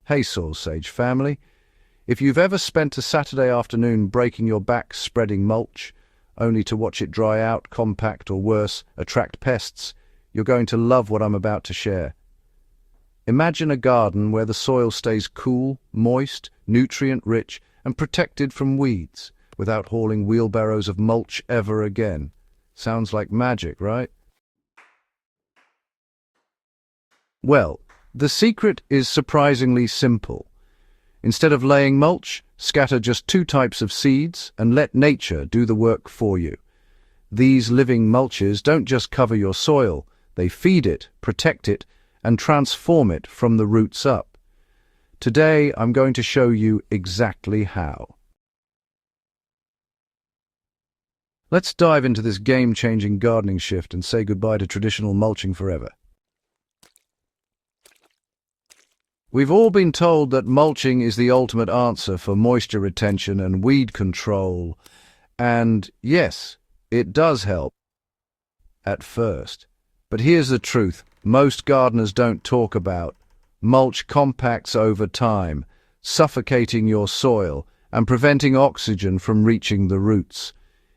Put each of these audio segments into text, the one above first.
Hey, Soil Sage family, if you've ever spent a Saturday afternoon breaking your back spreading mulch, only to watch it dry out, compact, or worse, attract pests, you're going to love what I'm about to share. Imagine a garden where the soil stays cool, moist, nutrient-rich, and protected from weeds, without hauling wheelbarrows of mulch ever again. Sounds like magic, right? Well, the secret is surprisingly simple. Instead of laying mulch, scatter just 2 types of seeds and let nature do the work for you. These living mulches don't just cover your soil, they feed it, protect it, and transform it from the roots up. Today, I'm going to show you exactly how. Let's dive into this game-changing gardening shift and say goodbye to traditional mulching forever. We've all been told that mulching is the ultimate answer for moisture retention and weed control. And yes, it does help at first. But here's the truth most gardeners don't talk about. Mulch compacts over time, suffocating your soil and preventing oxygen from reaching the roots.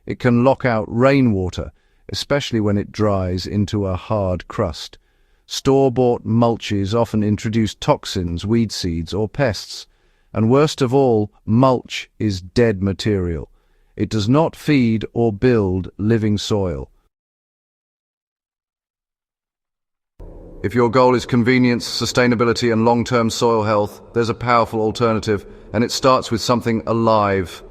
It can lock out rainwater, especially when it dries into a hard crust. Store-bought mulches often introduce toxins, weed seeds, or pests. And worst of all, mulch is dead material. It does not feed or build living soil. If your goal is convenience, sustainability, and long-term soil health, there's a powerful alternative, and it starts with something alive.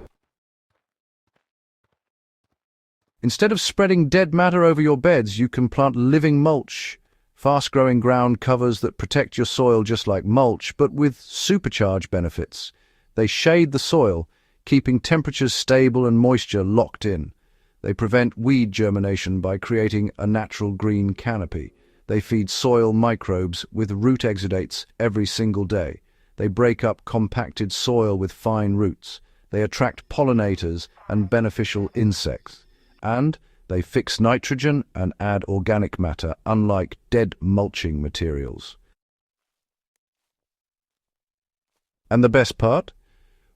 Instead of spreading dead matter over your beds, you can plant living mulch. Fast-growing ground covers that protect your soil just like mulch, but with supercharged benefits. They shade the soil, keeping temperatures stable and moisture locked in. They prevent weed germination by creating a natural green canopy. They feed soil microbes with root exudates every single day. They break up compacted soil with fine roots. They attract pollinators and beneficial insects. And they fix nitrogen and add organic matter, unlike dead mulching materials. And the best part?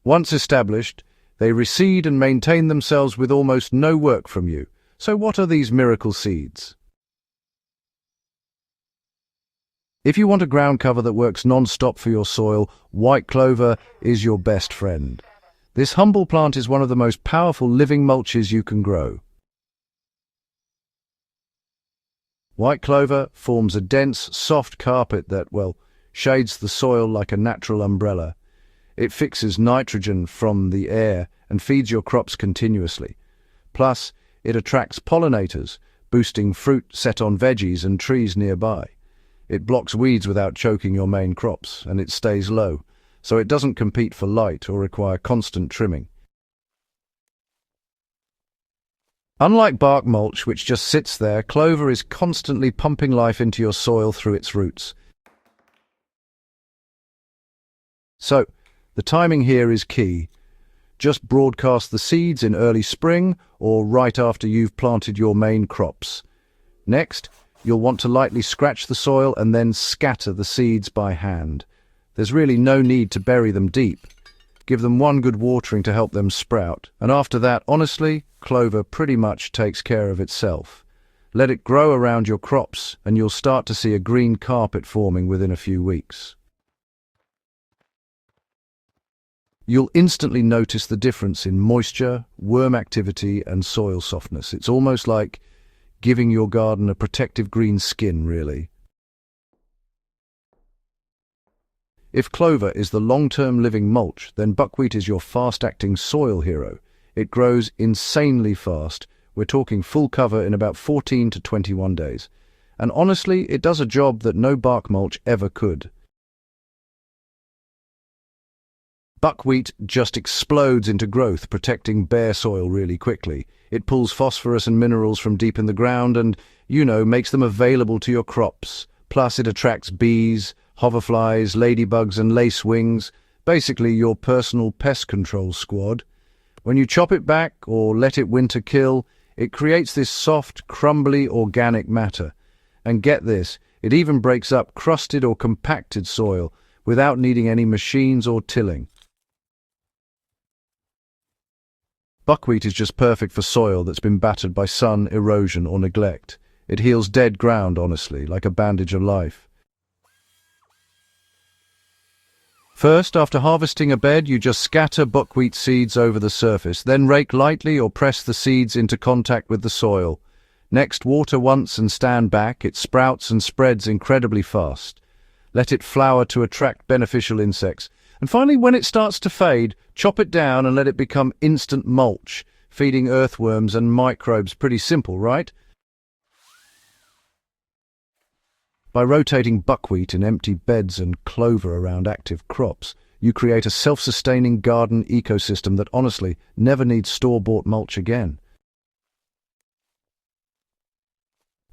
Once established, they reseed and maintain themselves with almost no work from you. So what are these miracle seeds? If you want a ground cover that works non-stop for your soil, white clover is your best friend. This humble plant is one of the most powerful living mulches you can grow. White clover forms a dense, soft carpet that, well, shades the soil like a natural umbrella. It fixes nitrogen from the air and feeds your crops continuously. Plus, it attracts pollinators, boosting fruit set on veggies and trees nearby. It blocks weeds without choking your main crops, and it stays low, so it doesn't compete for light or require constant trimming. Unlike bark mulch, which just sits there, clover is constantly pumping life into your soil through its roots. So, the timing here is key. Just broadcast the seeds in early spring or right after you've planted your main crops. Next, you'll want to lightly scratch the soil and then scatter the seeds by hand. There's really no need to bury them deep. Give them one good watering to help them sprout, and after that, honestly, clover pretty much takes care of itself. Let it grow around your crops, and you'll start to see a green carpet forming within a few weeks. You'll instantly notice the difference in moisture, worm activity, and soil softness. It's almost like giving your garden a protective green skin, really. If clover is the long-term living mulch, then buckwheat is your fast-acting soil hero. It grows insanely fast. We're talking full cover in about 14 to 21 days. And honestly, it does a job that no bark mulch ever could. Buckwheat just explodes into growth, protecting bare soil really quickly. It pulls phosphorus and minerals from deep in the ground and, makes them available to your crops. Plus, it attracts bees, hoverflies, ladybugs, and lacewings, basically your personal pest control squad. When you chop it back or let it winter kill, it creates this soft, crumbly organic matter. And get this, it even breaks up crusted or compacted soil, without needing any machines or tilling. Buckwheat is just perfect for soil that's been battered by sun, erosion, or neglect. It heals dead ground, honestly, like a bandage of life. First, after harvesting a bed, you just scatter buckwheat seeds over the surface, then rake lightly or press the seeds into contact with the soil. Next, water once and stand back. It sprouts and spreads incredibly fast. Let it flower to attract beneficial insects. And finally, when it starts to fade, chop it down and let it become instant mulch, feeding earthworms and microbes. Pretty simple, right? By rotating buckwheat in empty beds and clover around active crops, you create a self-sustaining garden ecosystem that honestly never needs store-bought mulch again.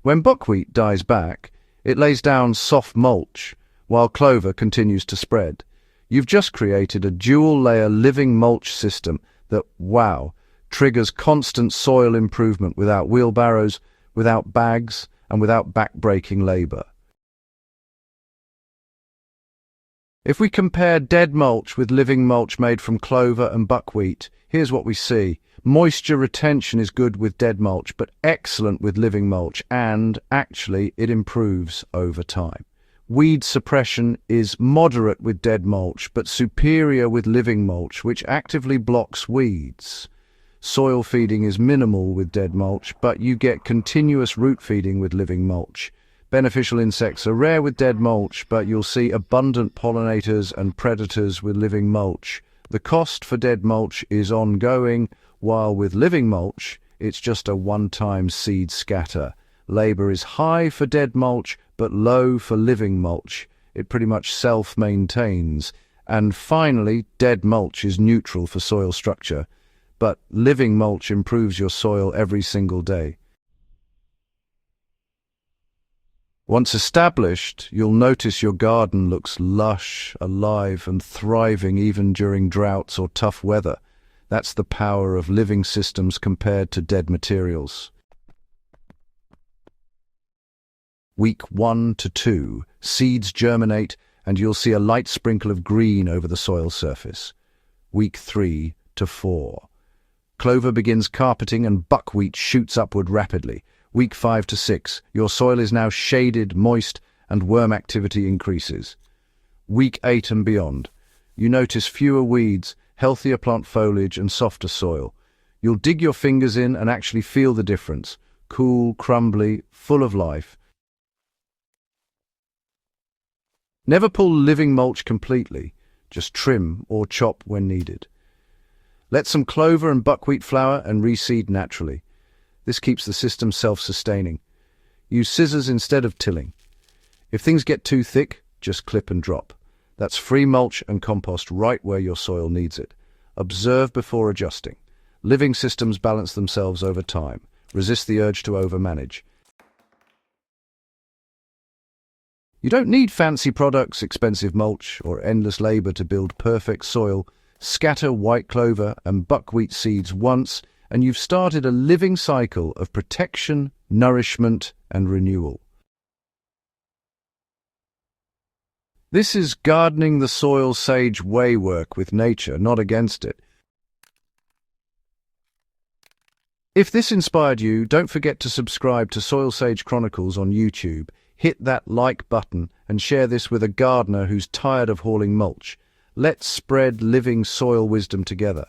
When buckwheat dies back, it lays down soft mulch, while clover continues to spread. You've just created a dual-layer living mulch system that, wow, triggers constant soil improvement without wheelbarrows, without bags, and without back-breaking labor. If we compare dead mulch with living mulch made from clover and buckwheat, here's what we see. Moisture retention is good with dead mulch, but excellent with living mulch, and actually it improves over time. Weed suppression is moderate with dead mulch, but superior with living mulch, which actively blocks weeds. Soil feeding is minimal with dead mulch, but you get continuous root feeding with living mulch. Beneficial insects are rare with dead mulch, but you'll see abundant pollinators and predators with living mulch. The cost for dead mulch is ongoing, while with living mulch, it's just a one-time seed scatter. Labor is high for dead mulch, but low for living mulch. It pretty much self-maintains. And finally, dead mulch is neutral for soil structure, but living mulch improves your soil every single day. Once established, you'll notice your garden looks lush, alive, and thriving even during droughts or tough weather. That's the power of living systems compared to dead materials. Week 1 to 2, seeds germinate and you'll see a light sprinkle of green over the soil surface. Week 3 to 4. Clover begins carpeting and buckwheat shoots upward rapidly. Week 5 to 6, your soil is now shaded, moist, and worm activity increases. Week 8 and beyond, you notice fewer weeds, healthier plant foliage, and softer soil. You'll dig your fingers in and actually feel the difference. Cool, crumbly, full of life. Never pull living mulch completely, just trim or chop when needed. Let some clover and buckwheat flower and reseed naturally. This keeps the system self-sustaining. Use scissors instead of tilling. If things get too thick, just clip and drop. That's free mulch and compost right where your soil needs it. Observe before adjusting. Living systems balance themselves over time. Resist the urge to overmanage. You don't need fancy products, expensive mulch, or endless labor to build perfect soil. Scatter white clover and buckwheat seeds once, and you've started a living cycle of protection, nourishment, and renewal. This is gardening the soil sage way work with nature, not against it. If this inspired you, don't forget to subscribe to Soil Sage Chronicles on YouTube. Hit that like button and share this with a gardener who's tired of hauling mulch. Let's spread living soil wisdom together.